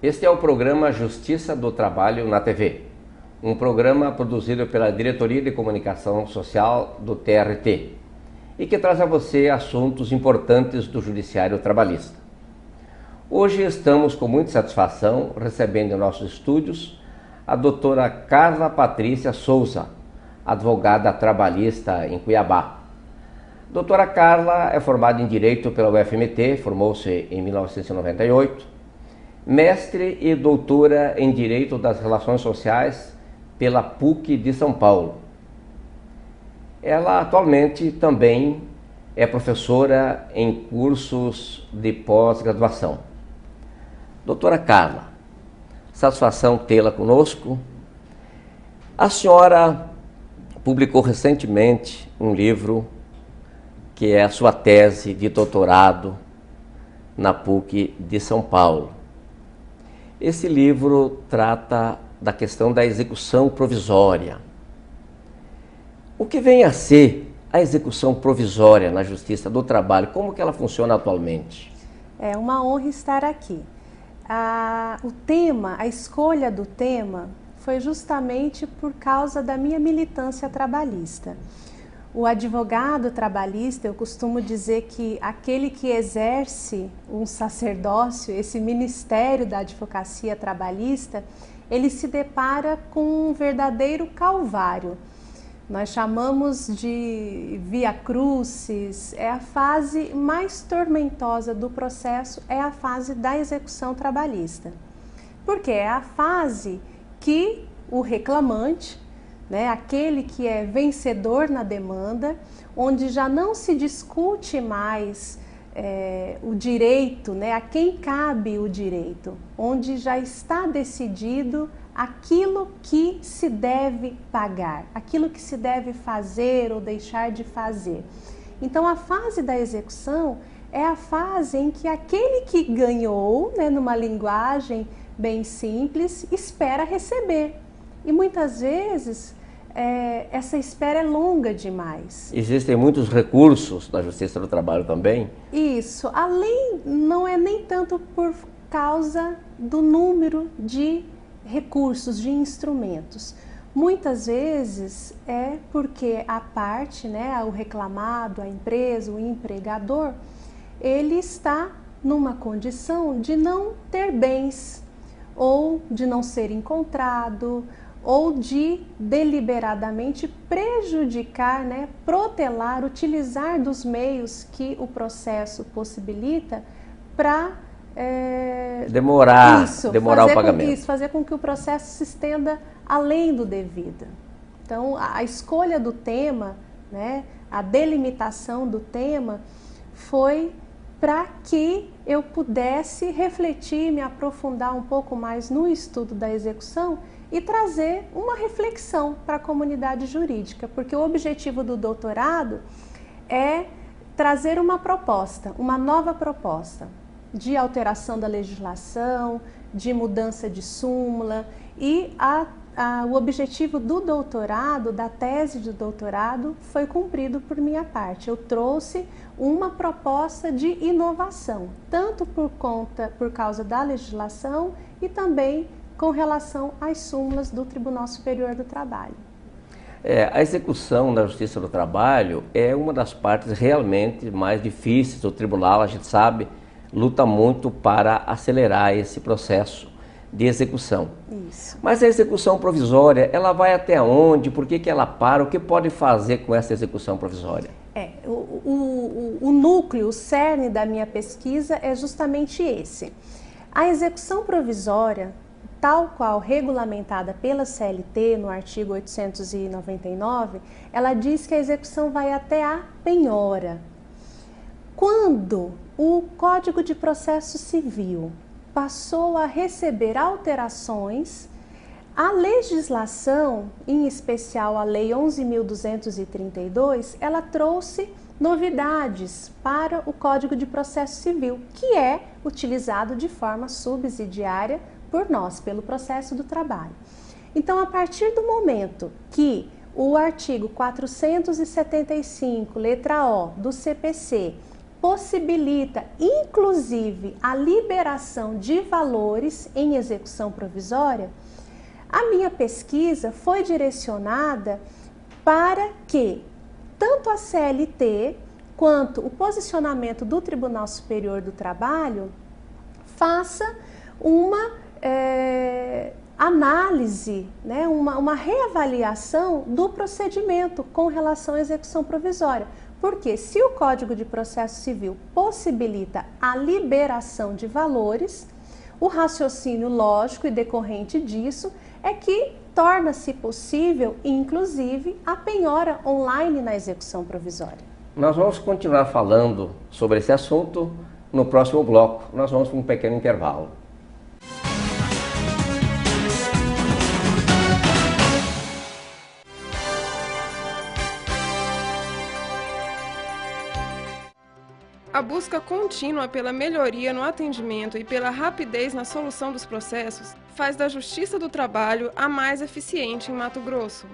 Este é o programa Justiça do Trabalho na TV, um programa produzido pela Diretoria de Comunicação Social do TRT e que traz a você assuntos importantes do Judiciário Trabalhista. Hoje estamos com muita satisfação recebendo em nossos estúdios a doutora Carla Patrícia Souza, advogada trabalhista em Cuiabá. Doutora Carla é formada em Direito pela UFMT, formou-se em 1998, mestre e doutora em Direito das Relações Sociais pela PUC de São Paulo. Ela atualmente também é professora em cursos de pós-graduação. Doutora Carla, satisfação tê-la conosco. A senhora publicou recentemente um livro que é a sua tese de doutorado na PUC de São Paulo. Esse livro trata da questão da execução provisória. O que vem a ser a execução provisória na Justiça do Trabalho? Como que ela funciona atualmente? É uma honra estar aqui. A escolha do tema foi justamente por causa da minha militância trabalhista. O advogado trabalhista, eu costumo dizer que aquele que exerce um sacerdócio, esse ministério da advocacia trabalhista, ele se depara com um verdadeiro calvário. Nós chamamos de via crucis, é a fase mais tormentosa do processo, é a fase da execução trabalhista. Porque é a fase que o reclamante, aquele que é vencedor na demanda, onde já não se discute mais o direito, a quem cabe o direito, onde já está decidido aquilo que se deve pagar, aquilo que se deve fazer ou deixar de fazer. Então, a fase da execução é a fase em que aquele que ganhou, numa linguagem bem simples, espera receber. E muitas vezes essa espera é longa demais. Existem muitos recursos na Justiça do Trabalho também? Isso. Além, não é nem tanto por causa do número de recursos, de instrumentos. Muitas vezes é porque a parte, o reclamado, a empresa, o empregador, ele está numa condição de não ter bens, ou de não ser encontrado, ou de deliberadamente prejudicar, protelar, utilizar dos meios que o processo possibilita para demorar o pagamento. Fazer com que o processo se estenda além do devido. Então, a escolha do tema, a delimitação do tema foi para que eu pudesse refletir, me aprofundar um pouco mais no estudo da execução e trazer uma reflexão para a comunidade jurídica, porque o objetivo do doutorado é trazer uma proposta, uma nova proposta de alteração da legislação, de mudança de súmula, e o objetivo do doutorado, da tese de doutorado, foi cumprido por minha parte. Eu trouxe uma proposta de inovação, tanto por causa da legislação e também com relação às súmulas do Tribunal Superior do Trabalho. A execução da Justiça do Trabalho é uma das partes realmente mais difíceis do tribunal. A gente sabe, luta muito para acelerar esse processo de execução. Isso. Mas a execução provisória, ela vai até onde? Por que ela para? O que pode fazer com essa execução provisória? O núcleo, o cerne da minha pesquisa é justamente esse. A execução provisória, tal qual regulamentada pela CLT no artigo 899, ela diz que a execução vai até a penhora. Quando o Código de Processo Civil passou a receber alterações, a legislação, em especial a Lei 11.232, ela trouxe novidades para o Código de Processo Civil, que é utilizado de forma subsidiária por nós, pelo processo do trabalho. Então, a partir do momento que o artigo 475, letra O, do CPC, possibilita, inclusive, a liberação de valores em execução provisória, a minha pesquisa foi direcionada para que tanto a CLT quanto o posicionamento do Tribunal Superior do Trabalho faça uma análise, né, uma reavaliação do procedimento com relação à execução provisória. Porque se o Código de Processo Civil possibilita a liberação de valores, o raciocínio lógico e decorrente disso é que torna-se possível, inclusive, a penhora online na execução provisória. Nós vamos continuar falando sobre esse assunto no próximo bloco. Nós vamos para um pequeno intervalo. A busca contínua pela melhoria no atendimento e pela rapidez na solução dos processos faz da Justiça do Trabalho a mais eficiente em Mato Grosso.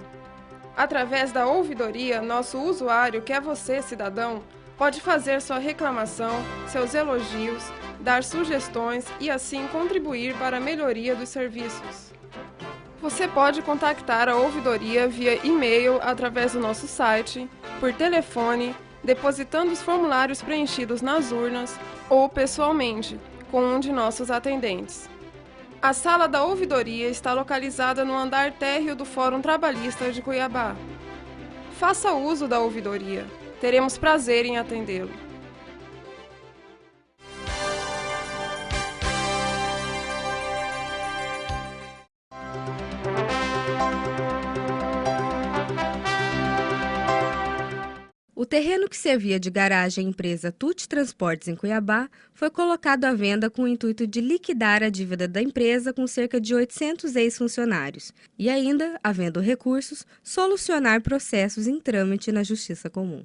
Através da ouvidoria, nosso usuário, que é você, cidadão, pode fazer sua reclamação, seus elogios, dar sugestões e assim contribuir para a melhoria dos serviços. Você pode contactar a ouvidoria via e-mail através do nosso site, por telefone, depositando os formulários preenchidos nas urnas ou pessoalmente, com um de nossos atendentes. A sala da ouvidoria está localizada no andar térreo do Fórum Trabalhista de Cuiabá. Faça uso da ouvidoria. Teremos prazer em atendê-lo. O terreno que servia de garagem à empresa Tuti Transportes em Cuiabá foi colocado à venda com o intuito de liquidar a dívida da empresa com cerca de 800 ex-funcionários e ainda, havendo recursos, solucionar processos em trâmite na Justiça Comum.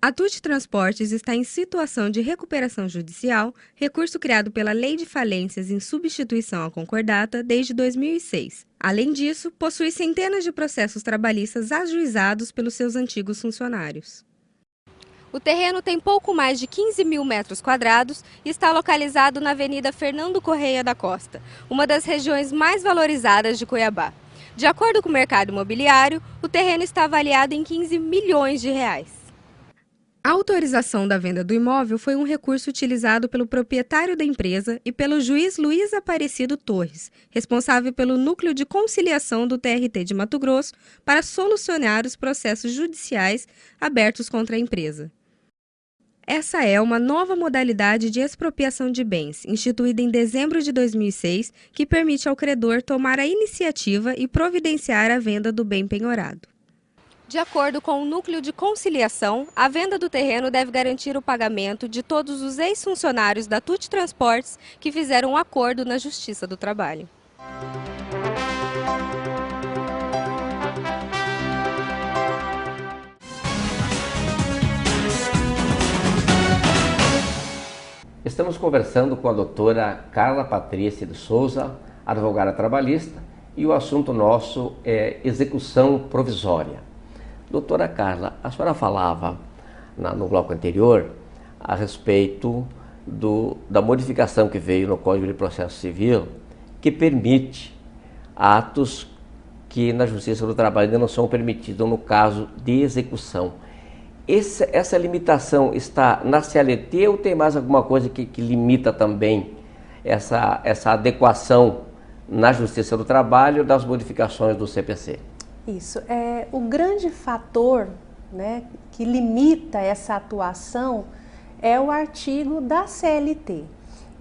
A Tuti Transportes está em situação de recuperação judicial, recurso criado pela Lei de Falências em substituição à concordata desde 2006. Além disso, possui centenas de processos trabalhistas ajuizados pelos seus antigos funcionários. O terreno tem pouco mais de 15 mil metros quadrados e está localizado na Avenida Fernando Correia da Costa, uma das regiões mais valorizadas de Cuiabá. De acordo com o mercado imobiliário, o terreno está avaliado em 15 milhões de reais. A autorização da venda do imóvel foi um recurso utilizado pelo proprietário da empresa e pelo juiz Luiz Aparecido Torres, responsável pelo Núcleo de Conciliação do TRT de Mato Grosso, para solucionar os processos judiciais abertos contra a empresa. Essa é uma nova modalidade de expropriação de bens, instituída em dezembro de 2006, que permite ao credor tomar a iniciativa e providenciar a venda do bem penhorado. De acordo com o Núcleo de Conciliação, a venda do terreno deve garantir o pagamento de todos os ex-funcionários da Tuti Transportes que fizeram um acordo na Justiça do Trabalho. Estamos conversando com a doutora Carla Patrícia de Souza, advogada trabalhista, e o assunto nosso é execução provisória. Doutora Carla, a senhora falava no bloco anterior a respeito da modificação que veio no Código de Processo Civil, que permite atos que na Justiça do Trabalho ainda não são permitidos no caso de execução. Essa limitação está na CLT ou tem mais alguma coisa que limita também essa adequação na Justiça do Trabalho das modificações do CPC? Isso, o grande fator, né, que limita essa atuação é o artigo da CLT.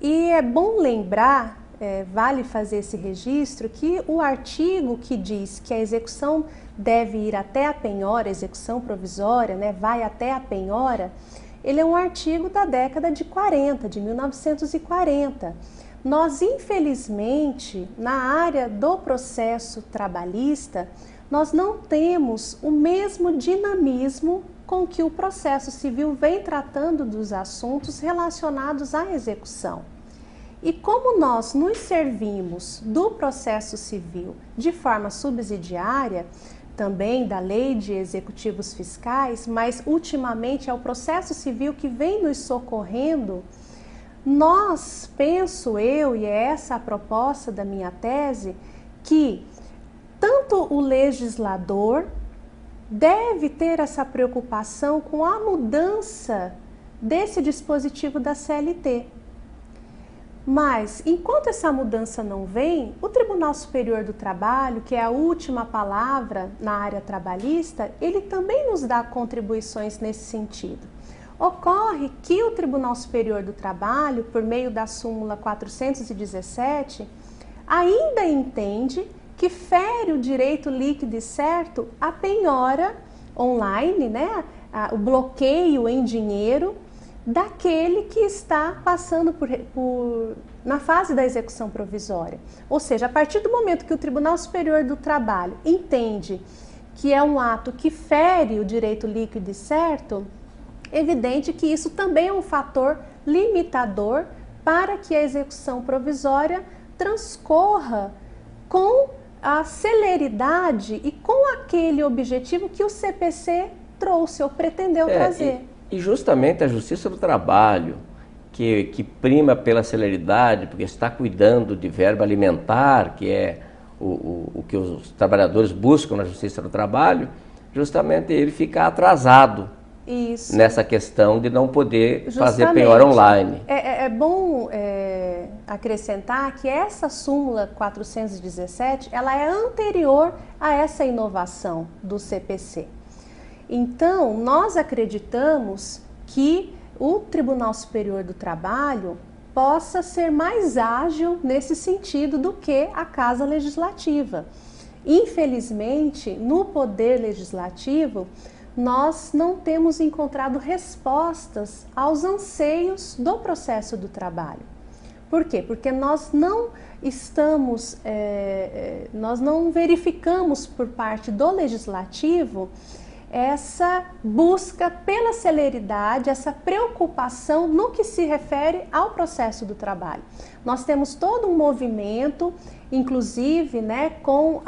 E é bom lembrar, vale fazer esse registro, que o artigo que diz que a execução deve ir até a penhora, execução provisória, né, vai até a penhora, ele é um artigo da década de 40, de 1940. Nós, infelizmente, na área do processo trabalhista, nós não temos o mesmo dinamismo com que o processo civil vem tratando dos assuntos relacionados à execução. E como nós nos servimos do processo civil de forma subsidiária, também da Lei de Executivos Fiscais, mas ultimamente é o processo civil que vem nos socorrendo. Nós, penso eu, e é essa a proposta da minha tese, que tanto o legislador deve ter essa preocupação com a mudança desse dispositivo da CLT. Mas, enquanto essa mudança não vem, o Tribunal Superior do Trabalho, que é a última palavra na área trabalhista, ele também nos dá contribuições nesse sentido. Ocorre que o Tribunal Superior do Trabalho, por meio da súmula 417, ainda entende que fere o direito líquido e certo a penhora online, né, o bloqueio em dinheiro daquele que está passando na fase da execução provisória. Ou seja, a partir do momento que o Tribunal Superior do Trabalho entende que é um ato que fere o direito líquido e certo, é evidente que isso também é um fator limitador para que a execução provisória transcorra com a celeridade e com aquele objetivo que o CPC trouxe ou pretendeu trazer. E justamente a Justiça do Trabalho, que prima pela celeridade, porque está cuidando de verba alimentar, que é o que os trabalhadores buscam na Justiça do Trabalho, justamente ele fica atrasado. Isso. Nessa questão de não poder fazer penhora online. É bom acrescentar que essa súmula 417, ela é anterior a essa inovação do CPC. Então, nós acreditamos que o Tribunal Superior do Trabalho possa ser mais ágil nesse sentido do que a Casa Legislativa. Infelizmente, no Poder Legislativo, nós não temos encontrado respostas aos anseios do processo do trabalho. Por quê? Porque nós não nós não verificamos por parte do Legislativo essa busca pela celeridade, essa preocupação no que se refere ao processo do trabalho. Nós temos todo um movimento, inclusive, né, com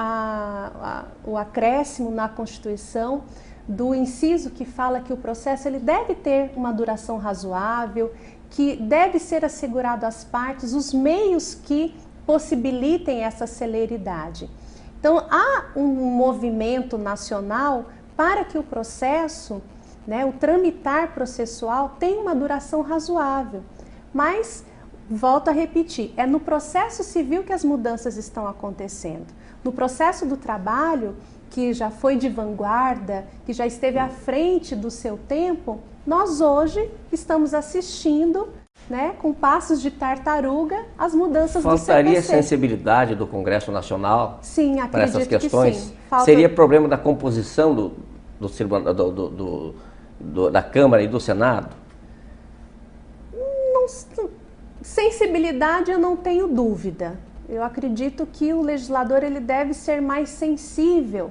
o acréscimo na Constituição do inciso que fala que o processo ele deve ter uma duração razoável, que deve ser assegurado às partes os meios que possibilitem essa celeridade. Então, há um movimento nacional para que o processo, né, o tramitar processual tenha uma duração razoável. Mas, volto a repetir, é no processo civil que as mudanças estão acontecendo. No processo do trabalho, que já foi de vanguarda, que já esteve à frente do seu tempo, nós hoje estamos assistindo, né, com passos de tartaruga, as mudanças do CPC. Faltaria sensibilidade do Congresso Nacional para essas questões? Que sim. Seria problema da composição da Câmara e do Senado? Sensibilidade eu não tenho dúvida. Eu acredito que o legislador ele deve ser mais sensível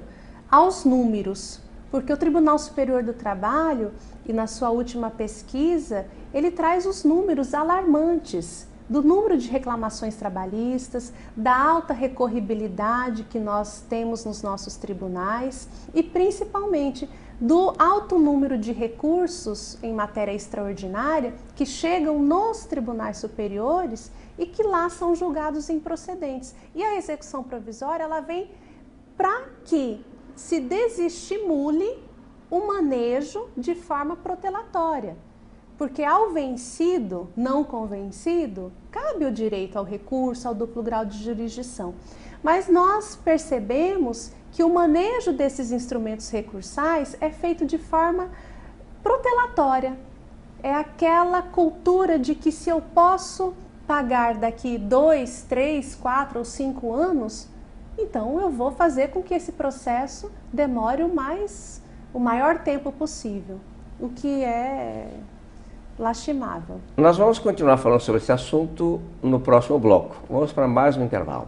aos números, porque o Tribunal Superior do Trabalho, e na sua última pesquisa, ele traz os números alarmantes do número de reclamações trabalhistas, da alta recorribilidade que nós temos nos nossos tribunais e principalmente do alto número de recursos em matéria extraordinária que chegam nos tribunais superiores e que lá são julgados improcedentes. E a execução provisória ela vem para que se desestimule o manejo de forma protelatória. Porque ao vencido, não convencido, cabe o direito ao recurso, ao duplo grau de jurisdição. Mas nós percebemos que o manejo desses instrumentos recursais é feito de forma protelatória. É aquela cultura de que se eu posso pagar daqui 2, 3, 4 ou 5 anos, então eu vou fazer com que esse processo demore o maior tempo possível, o que é lastimável. Nós vamos continuar falando sobre esse assunto no próximo bloco. Vamos para mais um intervalo.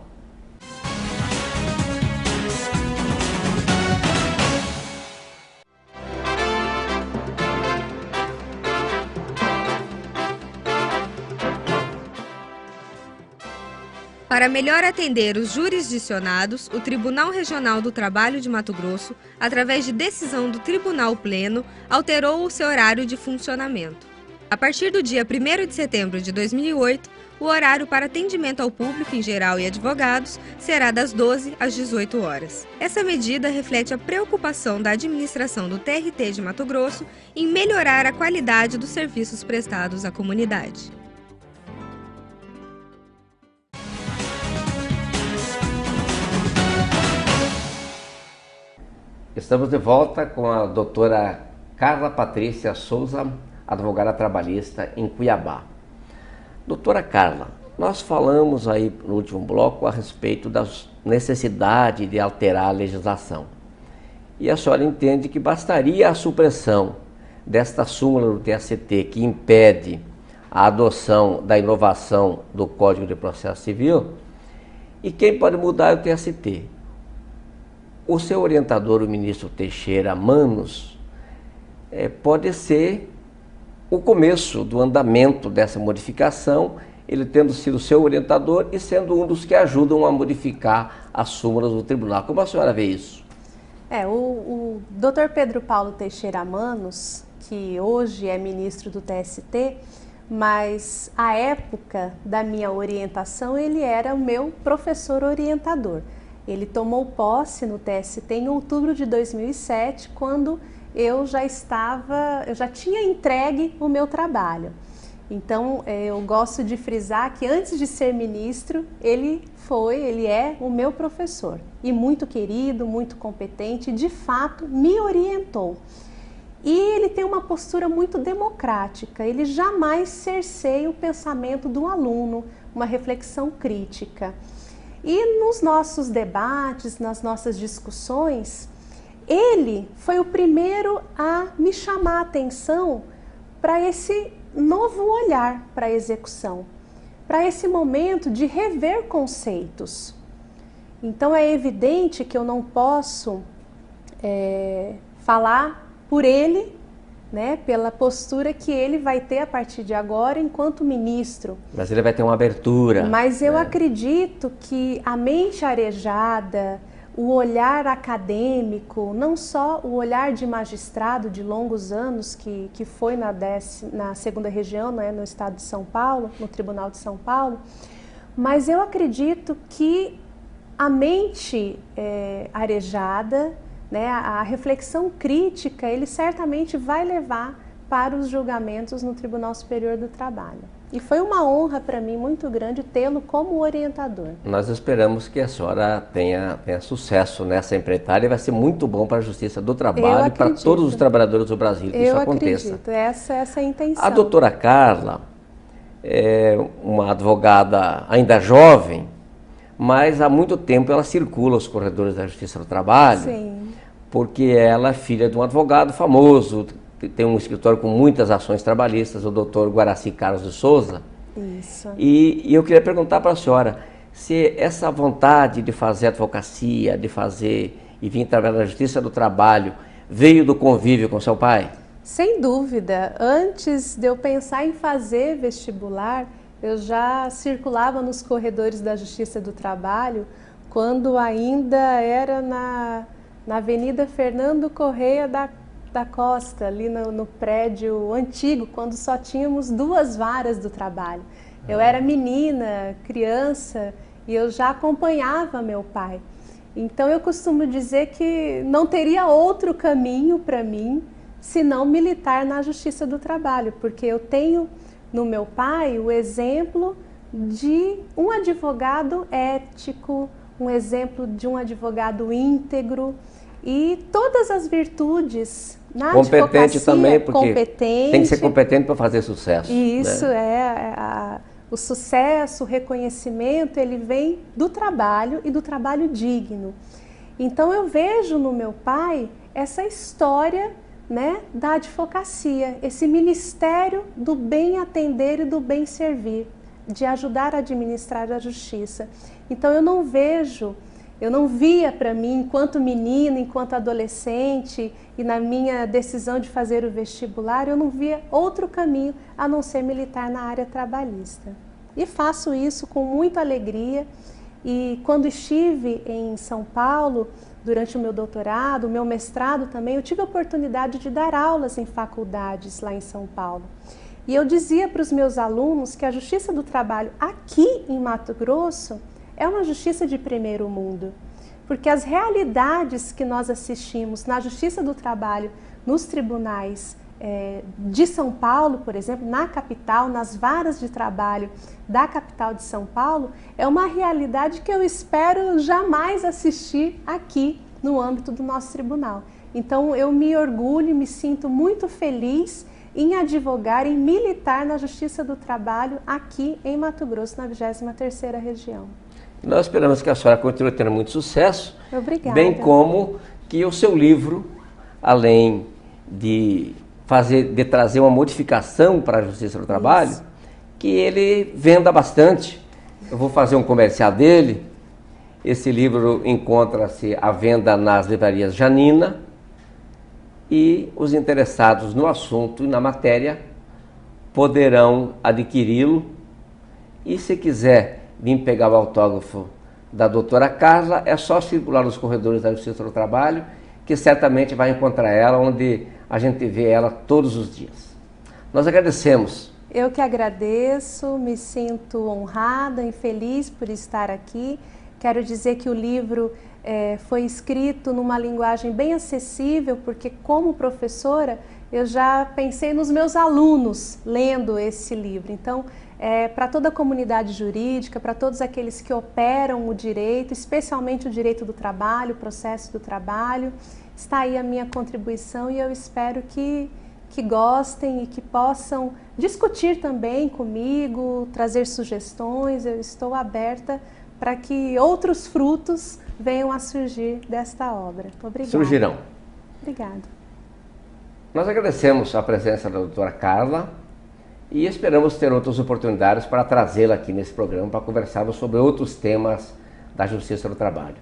Para melhor atender os jurisdicionados, o Tribunal Regional do Trabalho de Mato Grosso, através de decisão do Tribunal Pleno, alterou o seu horário de funcionamento. A partir do dia 1º de setembro de 2008, o horário para atendimento ao público em geral e advogados será das 12 às 18 horas. Essa medida reflete a preocupação da administração do TRT de Mato Grosso em melhorar a qualidade dos serviços prestados à comunidade. Estamos de volta com a doutora Carla Patrícia Souza, advogada trabalhista em Cuiabá. Doutora Carla, nós falamos aí no último bloco a respeito da necessidade de alterar a legislação. E a senhora entende que bastaria a supressão desta súmula do TST que impede a adoção da inovação do Código de Processo Civil, e quem pode mudar é o TST. O seu orientador, o ministro Teixeira Manos, pode ser o começo do andamento dessa modificação, ele tendo sido seu orientador e sendo um dos que ajudam a modificar as súmulas do tribunal. Como a senhora vê isso? O Dr. Pedro Paulo Teixeira Manos, que hoje é ministro do TST, mas à época da minha orientação ele era o meu professor orientador. Ele tomou posse no TST em outubro de 2007, quando eu já tinha entregue o meu trabalho. Então, eu gosto de frisar que antes de ser ministro, ele é o meu professor. E muito querido, muito competente, de fato, me orientou. E ele tem uma postura muito democrática, ele jamais cerceia o pensamento do aluno, uma reflexão crítica. E nos nossos debates, nas nossas discussões, ele foi o primeiro a me chamar a atenção para esse novo olhar para a execução, para esse momento de rever conceitos. Então é evidente que eu não posso falar por ele, né, pela postura que ele vai ter a partir de agora enquanto ministro. Mas ele vai ter uma abertura. Mas eu acredito que a mente arejada, o olhar acadêmico, não só o olhar de magistrado de longos anos, que foi na 2ª região, né, no estado de São Paulo, no Tribunal de São Paulo, mas eu acredito que a mente arejada, né, a reflexão crítica, ele certamente vai levar para os julgamentos no Tribunal Superior do Trabalho. E foi uma honra para mim muito grande tê-lo como orientador. Nós esperamos que a senhora tenha sucesso nessa empreitada e vai ser muito bom para a Justiça do Trabalho e para todos os trabalhadores do Brasil que isso aconteça. Eu acredito, essa é a intenção. A doutora Carla é uma advogada ainda jovem, mas há muito tempo ela circula os corredores da Justiça do Trabalho. Sim. Porque ela é filha de um advogado famoso, tem um escritório com muitas ações trabalhistas, o doutor Guaraci Carlos de Souza. Isso. E eu queria perguntar para a senhora se essa vontade de fazer advocacia, de fazer e vir trabalhar na Justiça do Trabalho, veio do convívio com seu pai? Sem dúvida. Antes de eu pensar em fazer vestibular, eu já circulava nos corredores da Justiça do Trabalho, quando ainda era na Avenida Fernando Correia da Costa, ali no prédio antigo, quando só tínhamos 2 varas do trabalho. Eu era menina, criança, e eu já acompanhava meu pai. Então eu costumo dizer que não teria outro caminho para mim senão militar na Justiça do Trabalho, porque eu tenho no meu pai o exemplo de um advogado ético, um exemplo de um advogado íntegro e todas as virtudes na competente advocacia, também, porque competente. Tem que ser competente para fazer sucesso. Isso, né? O sucesso, o reconhecimento, ele vem do trabalho e do trabalho digno. Então eu vejo no meu pai essa história, né, da advocacia, esse ministério do bem atender e do bem servir, de ajudar a administrar a justiça. Então eu não via para mim, enquanto menina, enquanto adolescente, e na minha decisão de fazer o vestibular, eu não via outro caminho a não ser militar na área trabalhista. E faço isso com muita alegria. E quando estive em São Paulo, durante o meu doutorado, o meu mestrado também, eu tive a oportunidade de dar aulas em faculdades lá em São Paulo. E eu dizia para os meus alunos que a Justiça do Trabalho aqui em Mato Grosso é uma justiça de primeiro mundo, porque as realidades que nós assistimos na Justiça do Trabalho, nos tribunais de São Paulo, por exemplo, na capital, nas varas de trabalho da capital de São Paulo, é uma realidade que eu espero jamais assistir aqui no âmbito do nosso tribunal. Então eu me orgulho e me sinto muito feliz em advogar, em militar na Justiça do Trabalho aqui em Mato Grosso, na 23ª região. Nós esperamos que a senhora continue tendo muito sucesso. Obrigada. Bem como que o seu livro, além de trazer uma modificação para a Justiça do Trabalho, isso, que ele venda bastante. Eu vou fazer um comercial dele. Esse livro encontra-se à venda nas livrarias Janina, e os interessados no assunto e na matéria poderão adquiri-lo. E se quiser vir pegar o autógrafo da doutora Carla, é só circular nos corredores da Justiça do Trabalho, que certamente vai encontrar ela onde a gente vê ela todos os dias. Nós agradecemos. Eu que agradeço, me sinto honrada e feliz por estar aqui. Quero dizer que o livro foi escrito numa linguagem bem acessível, porque como professora eu já pensei nos meus alunos lendo esse livro. Então, para toda a comunidade jurídica, para todos aqueles que operam o direito, especialmente o direito do trabalho, o processo do trabalho, está aí a minha contribuição e eu espero que gostem e que possam discutir também comigo, trazer sugestões. Eu estou aberta para que outros frutos venham a surgir desta obra. Obrigada. Surgirão. Obrigada. Nós agradecemos a presença da doutora Carla e esperamos ter outras oportunidades para trazê-la aqui nesse programa para conversarmos sobre outros temas da Justiça do Trabalho.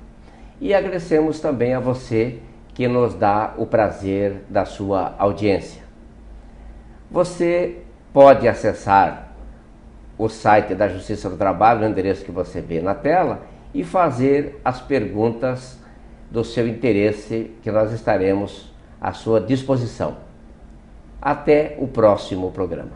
E agradecemos também a você que nos dá o prazer da sua audiência. Você pode acessar o site da Justiça do Trabalho, no endereço que você vê na tela, e fazer as perguntas do seu interesse, que nós estaremos à sua disposição. Até o próximo programa.